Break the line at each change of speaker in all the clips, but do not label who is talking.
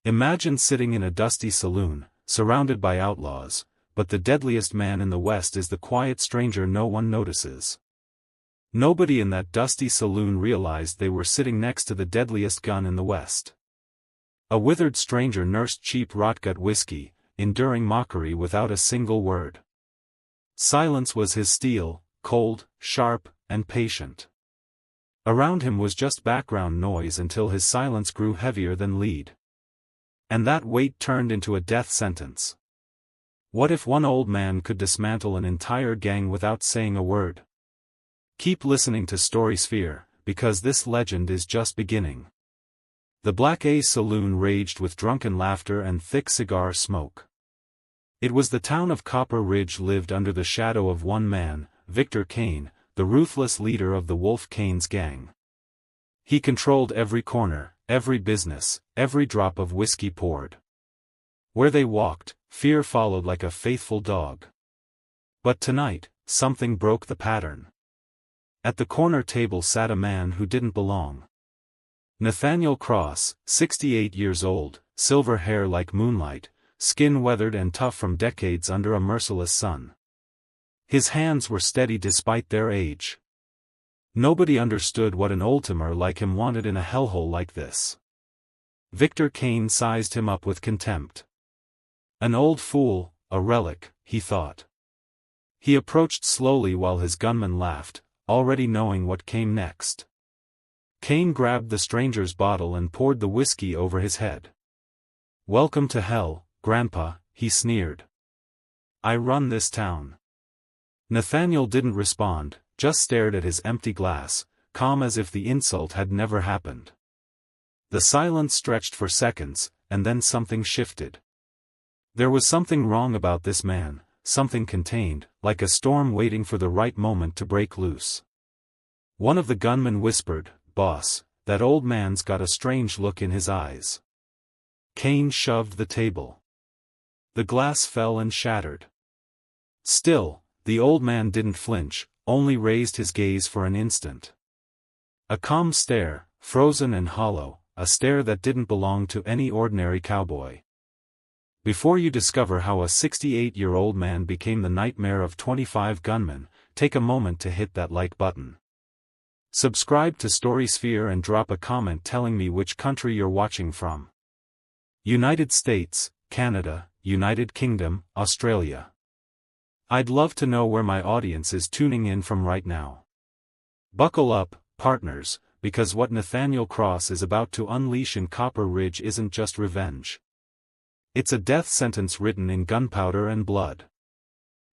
Imagine sitting in a dusty saloon, surrounded by outlaws, but the deadliest man in the West is the quiet stranger no one notices. Nobody in that dusty saloon realized they were sitting next to the deadliest gun in the West. A withered stranger nursed cheap rotgut whiskey, enduring mockery without a single word. Silence was his steel, cold, sharp, and patient. Around him was just background noise until his silence grew heavier than lead. And that weight turned into a death sentence. What if one old man could dismantle an entire gang without saying a word? Keep listening to StorySphere, because this legend is just beginning. The Black A's saloon raged with drunken laughter and thick cigar smoke. It was the town of Copper Ridge lived under the shadow of one man, Victor Kaine, the ruthless leader of the Wolf Kaine's gang. He controlled every corner, every business, every drop of whiskey poured. Where they walked, fear followed like a faithful dog. But tonight, something broke the pattern. At the corner table sat a man who didn't belong. Nathaniel Cross, 68 years old, silver hair like moonlight, skin weathered and tough from decades under a merciless sun. His hands were steady despite their age. Nobody understood what an Ultimatum like him wanted in a hellhole like this. Victor Kaine sized him up with contempt. An old fool, a relic, he thought. He approached slowly while his gunman laughed, already knowing what came next. Kaine grabbed the stranger's bottle and poured the whiskey over his head. "Welcome to hell, Grandpa," he sneered. "I run this town." Nathaniel didn't respond, just stared at his empty glass, calm as if the insult had never happened. The silence stretched for seconds, and then something shifted. There was something wrong about this man, something contained, like a storm waiting for the right moment to break loose. One of the gunmen whispered, "Boss, that old man's got a strange look in his eyes." Kaine shoved the table. The glass fell and shattered. Still, the old man didn't flinch, only raised his gaze for an instant. A calm stare, frozen and hollow, a stare that didn't belong to any ordinary cowboy. Before you discover how a 68-year-old man became the nightmare of 25 gunmen, take a moment to hit that like button. Subscribe to StorySphere and drop a comment telling me which country you're watching from. United States, Canada, United Kingdom, Australia. I'd love to know where my audience is tuning in from right now. Buckle up, partners, because what Nathaniel Cross is about to unleash in Copper Ridge isn't just revenge. It's a death sentence written in gunpowder and blood.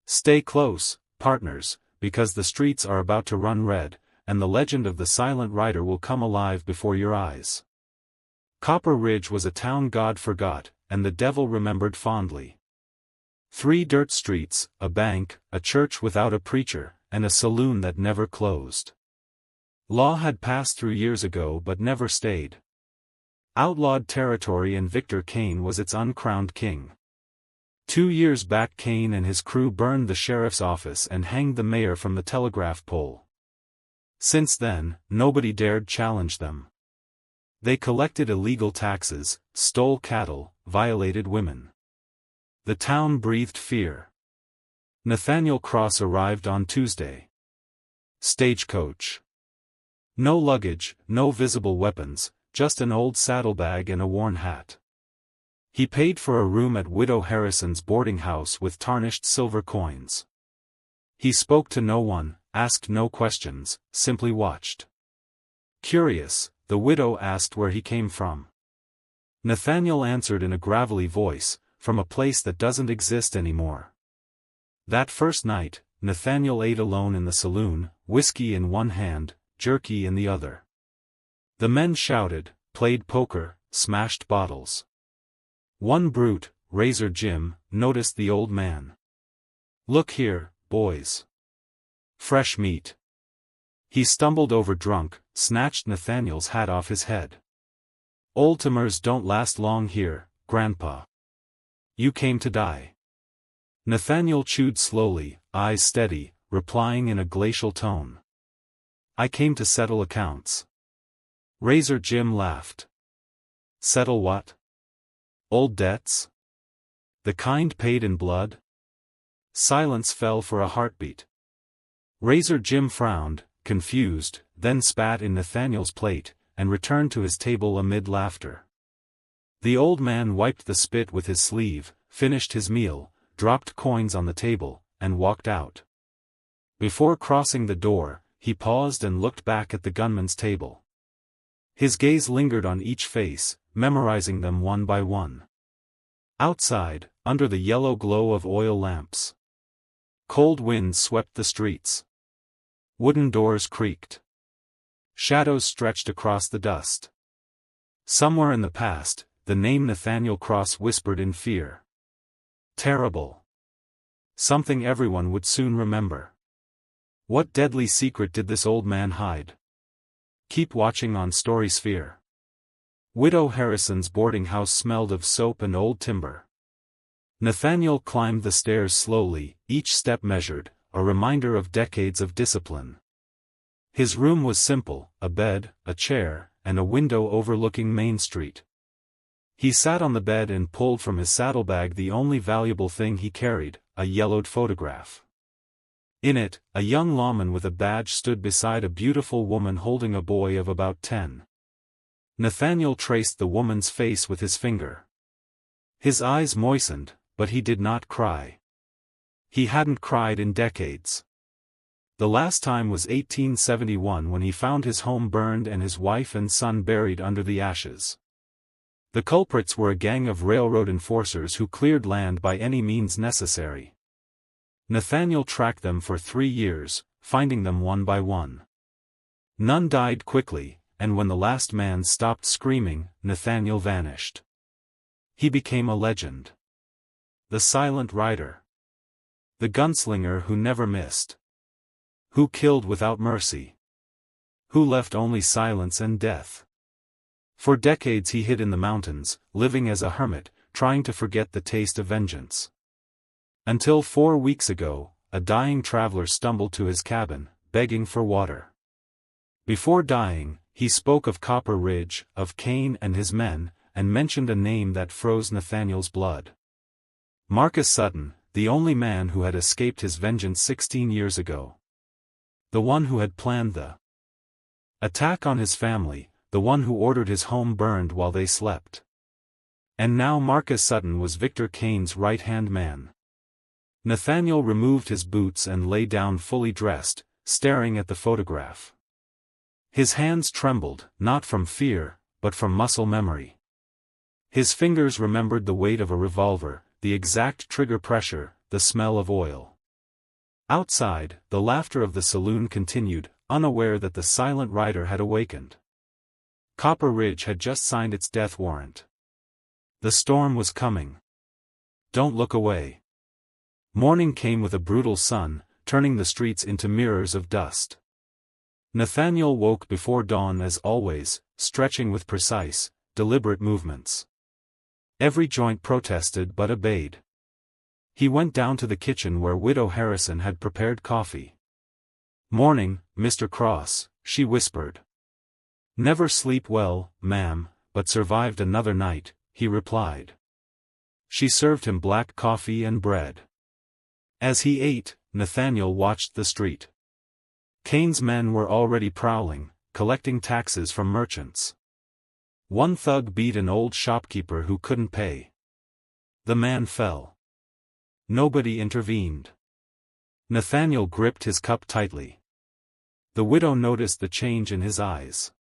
Stay close, partners, because the streets are about to run red, and the legend of the silent rider will come alive before your eyes. Copper Ridge was a town God forgot, and the devil remembered fondly. 3 dirt streets, a bank, a church without a preacher, and a saloon that never closed. Law had passed through years ago but never stayed. Outlawed territory, and Victor Kaine was its uncrowned king. 2 years back Kaine and his crew burned the sheriff's office and hanged the mayor from the telegraph pole. Since then, nobody dared challenge them. They collected illegal taxes, stole cattle, violated women. The town breathed fear. Nathaniel Cross arrived on Tuesday. Stagecoach. No luggage, no visible weapons, just an old saddlebag and a worn hat. He paid for a room at Widow Harrison's boarding house with tarnished silver coins. He spoke to no one, asked no questions, simply watched. Curious, the widow asked where he came from. Nathaniel answered in a gravelly voice, "From a place that doesn't exist anymore." That first night, Nathaniel ate alone in the saloon, whiskey in one hand, jerky in the other. The men shouted, played poker, smashed bottles. One brute, Razor Jim, noticed the old man. "Look here, boys. Fresh meat." He stumbled over drunk, snatched Nathaniel's hat off his head. "Ultimatums don't last long here, Grandpa. You came to die." Nathaniel chewed slowly, eyes steady, replying in a glacial tone. "I came to settle accounts." Razor Jim laughed. "Settle what?" Old debts? The kind paid in blood? Silence fell for a heartbeat. Razor Jim frowned, confused, then spat in Nathaniel's plate, and returned to his table amid laughter. The old man wiped the spit with his sleeve, finished his meal, dropped coins on the table, and walked out. Before crossing the door, he paused and looked back at the gunman's table. His gaze lingered on each face, memorizing them one by one. Outside, under the yellow glow of oil lamps, cold winds swept the streets. Wooden doors creaked. Shadows stretched across the dust. Somewhere in the past, the name Nathaniel Cross whispered in fear. Terrible. Something everyone would soon remember. What deadly secret did this old man hide? Keep watching on StorySphere. Widow Harrison's boarding house smelled of soap and old timber. Nathaniel climbed the stairs slowly, each step measured, a reminder of decades of discipline. His room was simple, a bed, a chair, and a window overlooking Main Street. He sat on the bed and pulled from his saddlebag the only valuable thing he carried, a yellowed photograph. In it, a young lawman with a badge stood beside a beautiful woman holding a boy of about 10. Nathaniel traced the woman's face with his finger. His eyes moistened, but he did not cry. He hadn't cried in decades. The last time was 1871 when he found his home burned and his wife and son buried under the ashes. The culprits were a gang of railroad enforcers who cleared land by any means necessary. Nathaniel tracked them for 3 years, finding them one by one. None died quickly, and when the last man stopped screaming, Nathaniel vanished. He became a legend. The silent rider. The gunslinger who never missed. Who killed without mercy. Who left only silence and death. For decades he hid in the mountains, living as a hermit, trying to forget the taste of vengeance. Until 4 weeks ago, a dying traveler stumbled to his cabin, begging for water. Before dying, he spoke of Copper Ridge, of Kaine and his men, and mentioned a name that froze Nathaniel's blood. Marcus Sutton, the only man who had escaped his vengeance 16 years ago. The one who had planned the attack on his family, the one who ordered his home burned while they slept. And now Marcus Sutton was Victor Kaine's right-hand man. Nathaniel removed his boots and lay down fully dressed, staring at the photograph. His hands trembled, not from fear, but from muscle memory. His fingers remembered the weight of a revolver, the exact trigger pressure, the smell of oil. Outside, the laughter of the saloon continued, unaware that the silent rider had awakened. Copper Ridge had just signed its death warrant. The storm was coming. Don't look away. Morning came with a brutal sun, turning the streets into mirrors of dust. Nathaniel woke before dawn as always, stretching with precise, deliberate movements. Every joint protested but obeyed. He went down to the kitchen where Widow Harrison had prepared coffee. "Morning, Mr. Cross," she whispered. "Never sleep well, ma'am, but survived another night," he replied. She served him black coffee and bread. As he ate, Nathaniel watched the street. Kaine's men were already prowling, collecting taxes from merchants. One thug beat an old shopkeeper who couldn't pay. The man fell. Nobody intervened. Nathaniel gripped his cup tightly. The widow noticed the change in his eyes.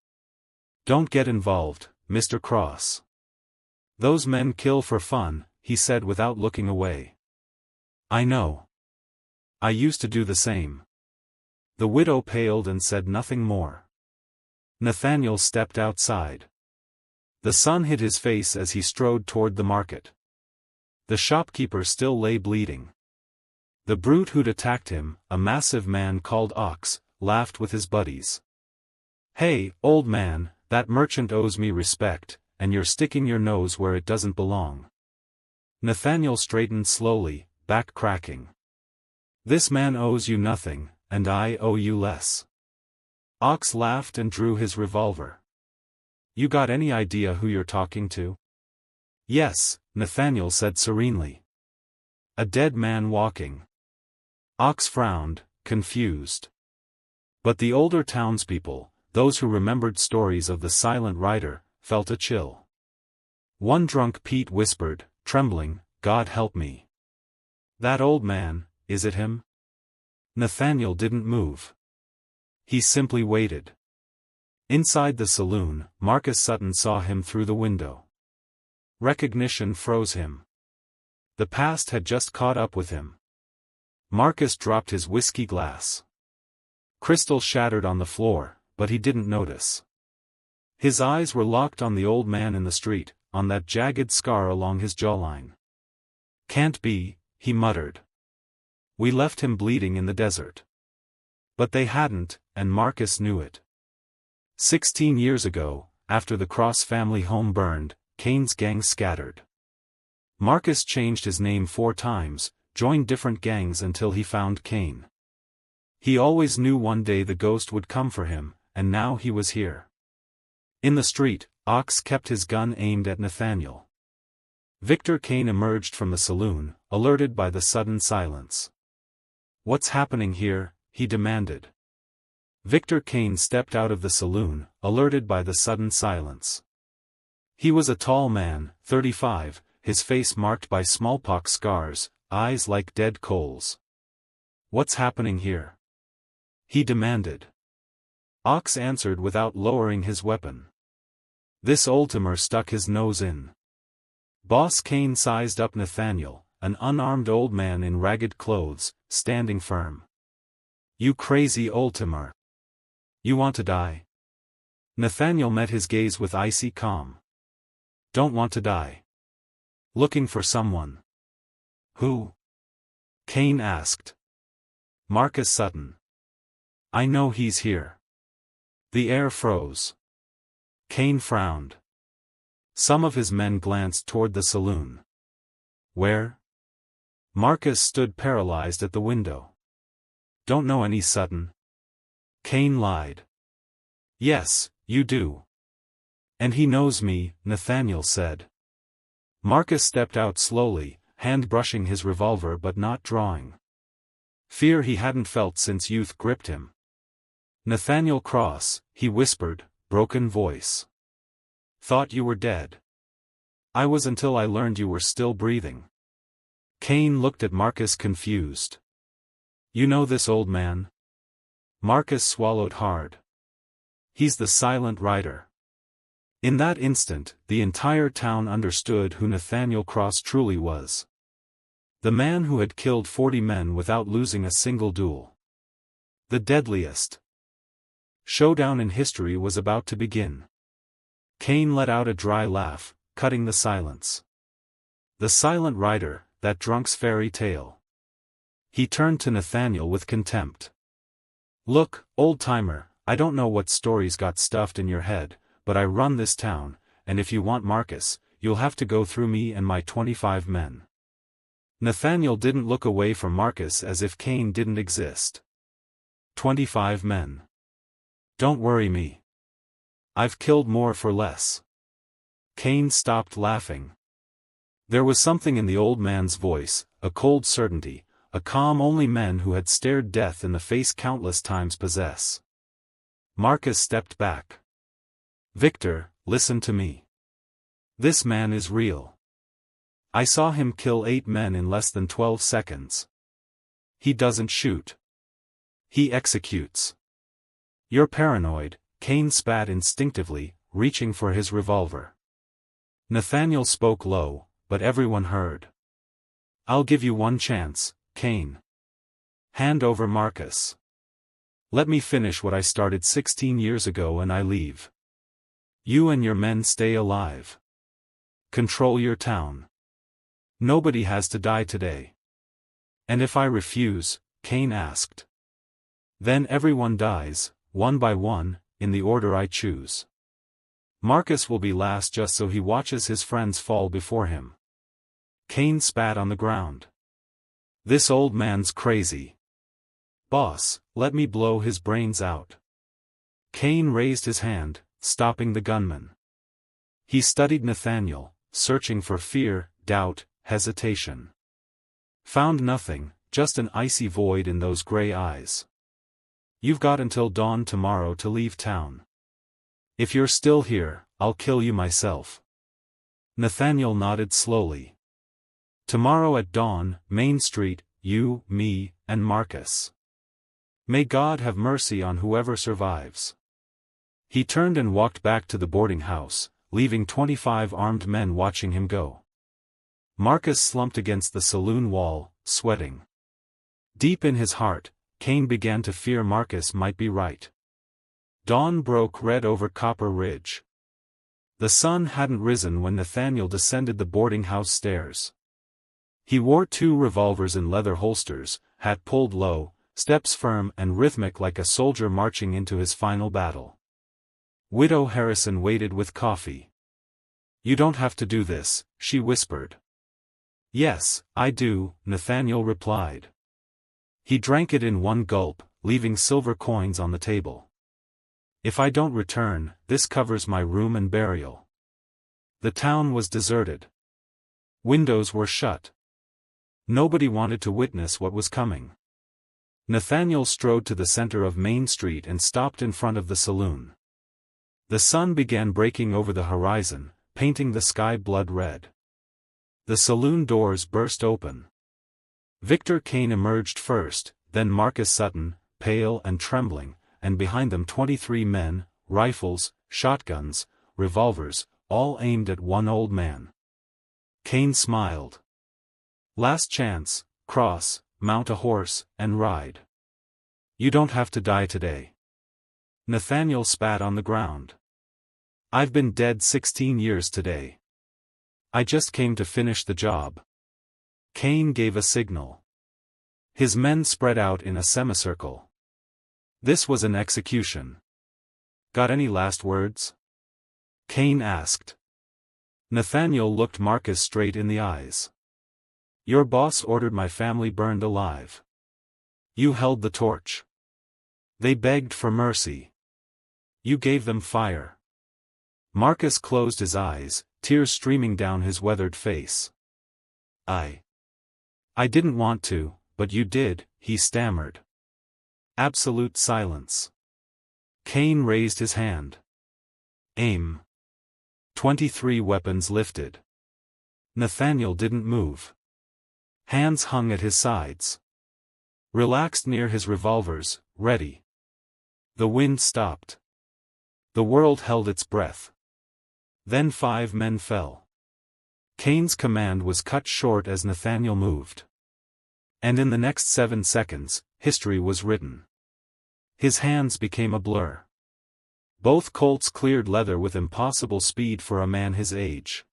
"Don't get involved, Mr. Cross. Those men kill for fun," he said without looking away. "I know. I used to do the same." The widow paled and said nothing more. Nathaniel stepped outside. The sun hit his face as he strode toward the market. The shopkeeper still lay bleeding. The brute who'd attacked him, a massive man called Ox, laughed with his buddies. "Hey, old man, that merchant owes me respect, and you're sticking your nose where it doesn't belong." Nathaniel straightened slowly, back cracking. "This man owes you nothing, and I owe you less." Ox laughed and drew his revolver. "You got any idea who you're talking to?" Yes, Nathaniel said serenely. A dead man walking. Ox frowned, confused. But the older townspeople, those who remembered stories of the silent rider, felt a chill. One drunk Pete whispered, trembling, "God help me. That old man, is it him?" Nathaniel didn't move. He simply waited. Inside the saloon, Marcus Sutton saw him through the window. Recognition froze him. The past had just caught up with him. Marcus dropped his whiskey glass. Crystal shattered on the floor, but he didn't notice. His eyes were locked on the old man in the street, on that jagged scar along his jawline. "Can't be," he muttered. "We left him bleeding in the desert." But they hadn't, and Marcus knew it. 16 years ago, after the Cross family home burned, Kaine's gang scattered. Marcus changed his name 4 times, joined different gangs until he found Kaine. He always knew one day the ghost would come for him, and now he was here. In the street, Ox kept his gun aimed at Nathaniel. Victor Kaine emerged from the saloon, alerted by the sudden silence. "What's happening here?" he demanded. Victor Kaine stepped out of the saloon, alerted by the sudden silence. He was a tall man, 35, his face marked by smallpox scars, eyes like dead coals. "What's happening here?" he demanded. Ox answered without lowering his weapon. This oldtimer stuck his nose in. Boss Kaine sized up Nathaniel, an unarmed old man in ragged clothes, standing firm. "You crazy oldtimer. You want to die?" Nathaniel met his gaze with icy calm. "Don't want to die. Looking for someone." "Who?" Kaine asked. "Marcus Sutton. I know he's here." The air froze. Kaine frowned. Some of his men glanced toward the saloon. "Where?" Marcus stood paralyzed at the window. "Don't know any Sutton." Kaine lied. "Yes, you do. And he knows me," Nathaniel said. Marcus stepped out slowly, hand brushing his revolver but not drawing. Fear he hadn't felt since youth gripped him. "Nathaniel Cross," he whispered, broken voice. "Thought you were dead. I was until I learned you were still breathing." Kaine looked at Marcus confused. "You know this old man?" Marcus swallowed hard. "He's the silent rider." In that instant, the entire town understood who Nathaniel Cross truly was. The man who had killed 40 men without losing a single duel. The deadliest showdown in history was about to begin. Kaine let out a dry laugh, cutting the silence. The silent rider, that drunk's fairy tale. He turned to Nathaniel with contempt. "Look, old-timer, I don't know what stories got stuffed in your head, but I run this town, and if you want Marcus, you'll have to go through me and my 25 men." Nathaniel didn't look away from Marcus as if Kaine didn't exist. 25 men. "Don't worry me. I've killed more for less." Kaine stopped laughing. There was something in the old man's voice, a cold certainty, a calm only men who had stared death in the face countless times possess. Marcus stepped back. "Victor, listen to me. This man is real. I saw him kill 8 men in less than 12 seconds. He doesn't shoot. He executes." "You're paranoid," Kaine spat instinctively, reaching for his revolver. Nathaniel spoke low, but everyone heard. "I'll give you one chance, Kaine. Hand over Marcus. Let me finish what I started 16 years ago and I leave. You and your men stay alive. Control your town. Nobody has to die today." "And if I refuse?" Kaine asked. "Then everyone dies, one by one, in the order I choose. Marcus will be last just so he watches his friends fall before him." Kaine spat on the ground. "This old man's crazy. Boss, let me blow his brains out." Kaine raised his hand, stopping the gunman. He studied Nathaniel, searching for fear, doubt, hesitation. Found nothing, just an icy void in those gray eyes. You've got until dawn tomorrow to leave town. If you're still here, I'll kill you myself. Nathaniel nodded slowly. Tomorrow at dawn, Main Street, you, me, and Marcus. May God have mercy on whoever survives. He turned and walked back to the boarding house, leaving 25 armed men watching him go. Marcus slumped against the saloon wall, sweating. Deep in his heart, Kaine began to fear Marcus might be right. Dawn broke red over Copper Ridge. The sun hadn't risen when Nathaniel descended the boarding house stairs. He wore 2 revolvers in leather holsters, hat pulled low, steps firm and rhythmic like a soldier marching into his final battle. Widow Harrison waited with coffee. You don't have to do this, she whispered. Yes, I do, Nathaniel replied. He drank it in one gulp, leaving silver coins on the table. If I don't return, this covers my room and burial. The town was deserted. Windows were shut. Nobody wanted to witness what was coming. Nathaniel strode to the center of Main Street and stopped in front of the saloon. The sun began breaking over the horizon, painting the sky blood red. The saloon doors burst open. Victor Kaine emerged first, then Marcus Sutton, pale and trembling, and behind them 23 men, rifles, shotguns, revolvers, all aimed at one old man. Kaine smiled. Last chance, Cross, mount a horse, and ride. You don't have to die today. Nathaniel spat on the ground. I've been dead 16 years today. I just came to finish the job. Kaine gave a signal. His men spread out in a semicircle. This was an execution. Got any last words? Kaine asked. Nathaniel looked Marcus straight in the eyes. Your boss ordered my family burned alive. You held the torch. They begged for mercy. You gave them fire. Marcus closed his eyes, tears streaming down his weathered face. I didn't want to, but you did, he stammered. Absolute silence. Kaine raised his hand. Aim. 23 weapons lifted. Nathaniel didn't move. Hands hung at his sides. Relaxed near his revolvers, ready. The wind stopped. The world held its breath. Then 5 men fell. Kaine's command was cut short as Nathaniel moved. And in the next 7 seconds, history was written. His hands became a blur. Both Colts cleared leather with impossible speed for a man his age.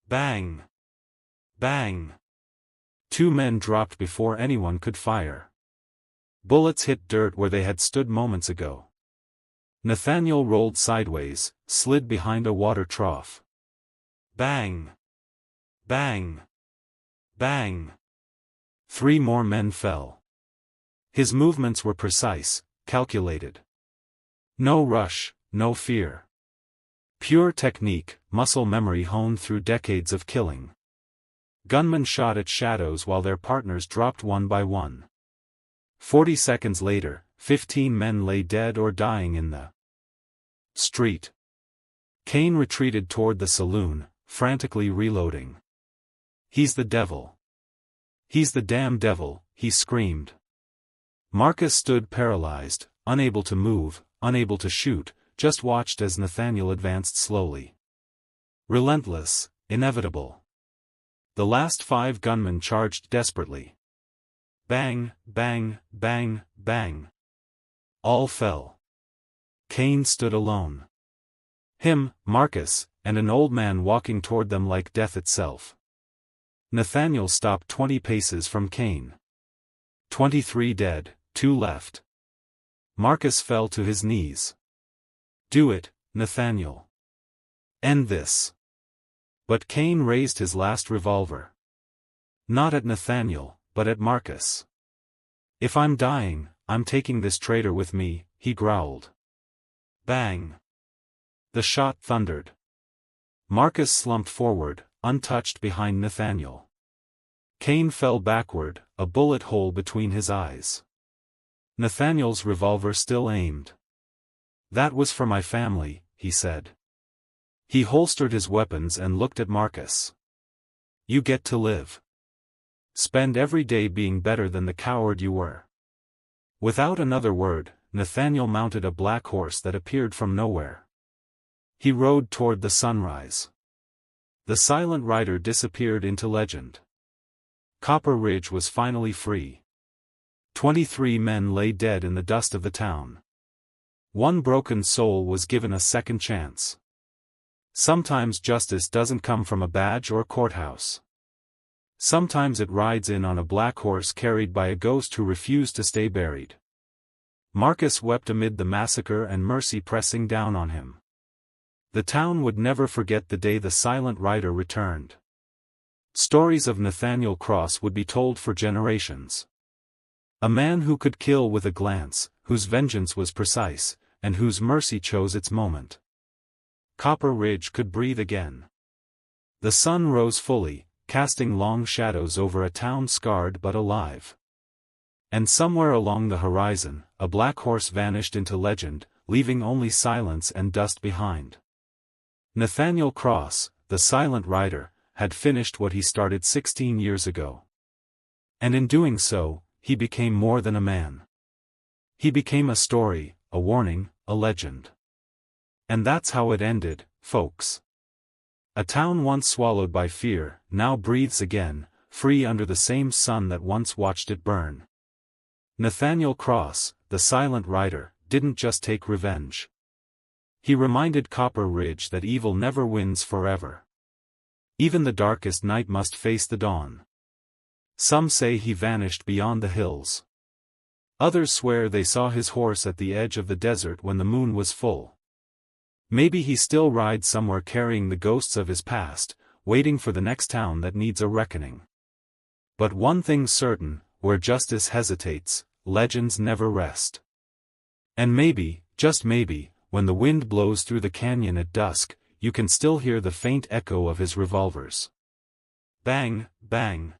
Bang! Bang! 2 men dropped before anyone could fire. Bullets hit dirt where they had stood moments ago. Nathaniel rolled sideways, slid behind a water trough. Bang! Bang! Bang! 3 more men fell. His movements were precise, calculated. No rush, no fear. Pure technique, muscle memory honed through decades of killing. Gunmen shot at shadows while their partners dropped one by one. 40 seconds later, 15 men lay dead or dying in the street. Kaine retreated toward the saloon, frantically reloading. He's the devil. He's the damn devil, he screamed. Marcus stood paralyzed, unable to move, unable to shoot, just watched as Nathaniel advanced slowly. Relentless, inevitable. The last 5 gunmen charged desperately. Bang, bang, bang, bang. All fell. Kaine stood alone. Him, Marcus, and an old man walking toward them like death itself. Nathaniel stopped 20 paces from Kaine. 23 dead, 2 left. Marcus fell to his knees. Do it, Nathaniel. End this. But Kaine raised his last revolver. Not at Nathaniel, but at Marcus. If I'm dying, I'm taking this traitor with me, he growled. Bang. The shot thundered. Marcus slumped forward, untouched behind Nathaniel. Kaine fell backward, a bullet hole between his eyes. Nathaniel's revolver still aimed. "That was for my family," he said. He holstered his weapons and looked at Marcus. "You get to live. Spend every day being better than the coward you were." Without another word, Nathaniel mounted a black horse that appeared from nowhere. He rode toward the sunrise. The silent rider disappeared into legend. Copper Ridge was finally free. 23 men lay dead in the dust of the town. One broken soul was given a second chance. Sometimes justice doesn't come from a badge or courthouse. Sometimes it rides in on a black horse carried by a ghost who refused to stay buried. Marcus wept amid the massacre and mercy pressing down on him. The town would never forget the day the silent rider returned. Stories of Nathaniel Cross would be told for generations. A man who could kill with a glance, whose vengeance was precise, and whose mercy chose its moment. Copper Ridge could breathe again. The sun rose fully, casting long shadows over a town scarred but alive. And somewhere along the horizon, a black horse vanished into legend, leaving only silence and dust behind. Nathaniel Cross, the silent rider, had finished what he started 16 years ago. And in doing so, he became more than a man. He became a story, a warning, a legend. And that's how it ended, folks. A town once swallowed by fear, now breathes again, free under the same sun that once watched it burn. Nathaniel Cross, the silent rider, didn't just take revenge. He reminded Copper Ridge that evil never wins forever. Even the darkest night must face the dawn. Some say he vanished beyond the hills. Others swear they saw his horse at the edge of the desert when the moon was full. Maybe he still rides somewhere carrying the ghosts of his past, waiting for the next town that needs a reckoning. But one thing's certain, where justice hesitates, legends never rest. And maybe, just maybe, when the wind blows through the canyon at dusk, you can still hear the faint echo of his revolvers. Bang, bang.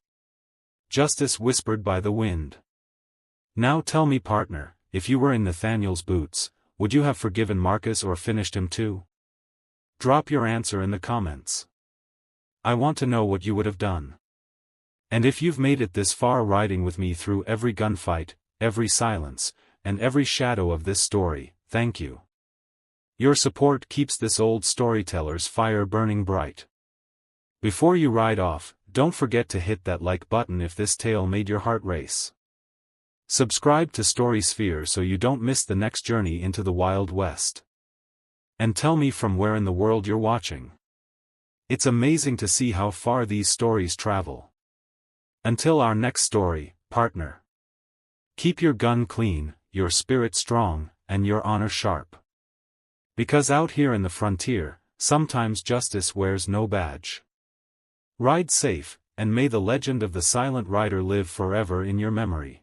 Justice whispered by the wind. Now tell me, partner, if you were in Nathaniel's boots, would you have forgiven Marcus or finished him too? Drop your answer in the comments. I want to know what you would have done. And if you've made it this far riding with me through every gunfight, every silence, and every shadow of this story, thank you. Your support keeps this old storyteller's fire burning bright. Before you ride off, don't forget to hit that like button if this tale made your heart race. Subscribe to StorySphere so you don't miss the next journey into the Wild West. And tell me from where in the world you're watching. It's amazing to see how far these stories travel. Until our next story, partner. Keep your gun clean, your spirit strong, and your honor sharp. Because out here in the frontier, sometimes justice wears no badge. Ride safe, and may the legend of the silent rider live forever in your memory.